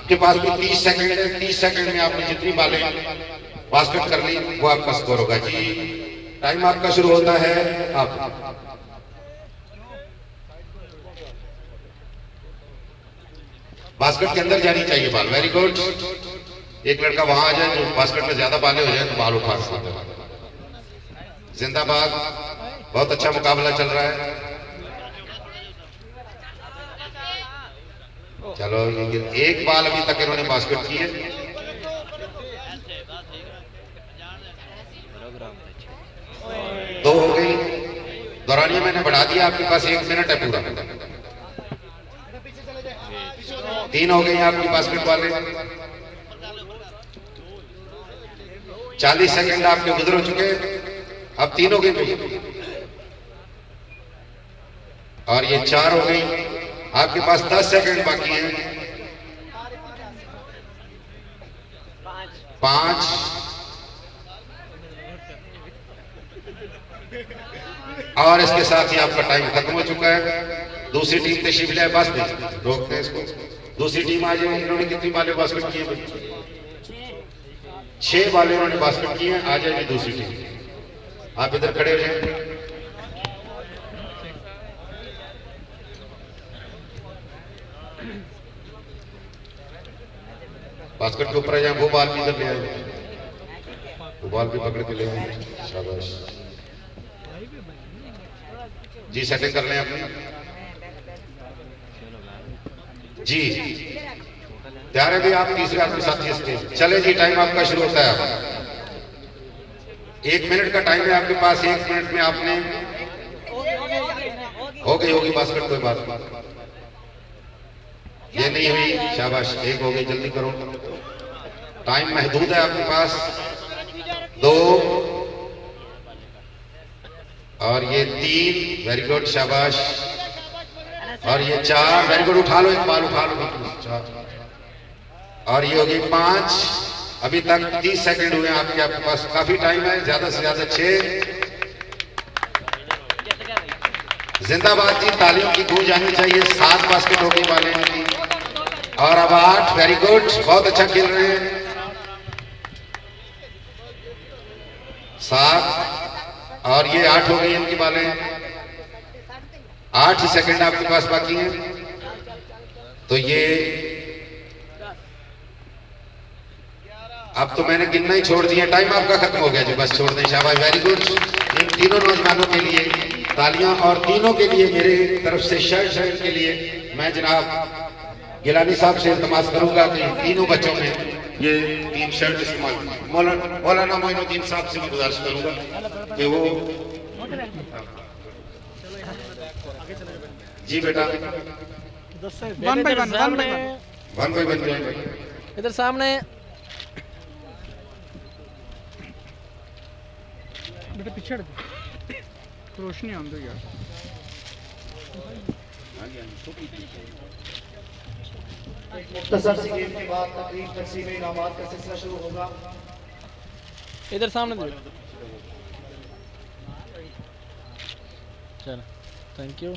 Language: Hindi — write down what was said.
आपके पास भी 30 सेकंड है। 30 सेकंड में आपने जितनी बालें बास्केट कर ली वो आपका स्कोर होगा जी। टाइम आपका शुरू होता है अब। बास्केट के अंदर जानी चाहिए बाल। Very good. एक लड़का वहां आ जाए जो बास्केट में ज्यादा बालें हो जाए तो बाल उठा सकते हैं। जिंदाबाद, बहुत अच्छा मुकाबला चल रहा है। चलो एक बाल अभी तक इन्होंने बास्केट की है। दो हो गई। दौरानिया मैंने बढ़ा दिया, आपके पास 1 मिनट है पूरा। 3 हो गई आपकी बास्केट वाले। 40 सेकंड आपके गुजर हो चुके। अब 3 हो गई और ये 4 हो गई। आपके पास 10 सेकंड बाकी हैं। 5 और इसके साथ ही आपका टाइम खत्म हो चुका है। दूसरी टीम तशरीफ ले, बस रोकते हैं इसको। दूसरी टीम आ जाए। इन्होंने कितनी बालें बास्केट की है? 6 बालें इन्होंने बास्केट की हैं। आ जाएगी दूसरी टीम। आप इधर खड़े हो जाए। बास्केट के ऊपर आ जाए। वो बाल भी इधर ले आए। वो बाल भी पकड़ के ले आए। शाबाश जी। सेटिंग कर लें अपनी जी। तैयार है भी आप? तीसरे आपके साथी इसके चले जी। टाइम आपका शुरू होता है अब। 1 मिनट का टाइम है आपके पास। 1 मिनट में आपने हो गई होगी बास्केट, कोई बात नहीं। ये नहीं हुई, शाबाश। 1 हो गई, जल्दी करो। टाइम महदूद है आपके पास। 2 और ये 3। वेरी गुड, शाबाश। और ये 4। Very good. उठा लो, एक बाल उठा लो। 4 और ये हो गई 5। अभी तक 30 सेकंड हुए आपके पास। काफी टाइम है, ज्यादा से ज्यादा 6। जिंदाबाद जी, तालियों की गूंज आनी चाहिए। 7 बास्केट हो गई वाले की और अब 8। वेरी गुड, बहुत अच्छा खेल रहे हैं। 7 और ये 8 हो गई इनकी बालें। 8 ही सेकंड आपके पास बाकी हैं। तो ये अब तो मैंने गिनना ही छोड़ दिया। टाइम आपका खत्म हो गया जी, बस छोड़ दें। शाबाश, वेरी गुड। इन तीनों नौजवानों के लिए तालियां और तीनों के लिए मेरे तरफ से शर्ट के लिए मैं जनाब गिलानी साहब से इल्तमास करूंगा कि तीनों बच्चों में ये 3 शर्ट इस्तेमाल। मौलाना मोइनुद्दीन साहब से मैं गुजारिश करूंगा कि वो जी बेटा 1 बाय 1 इधर सामने बेटा पीछे रोशनी आंदो यार। मुख्तसर सी गेम के बाद तकरीब तकसीम इनामात का सिलसिला शुरू होगा। इधर सामने। चलो, थैंक यू।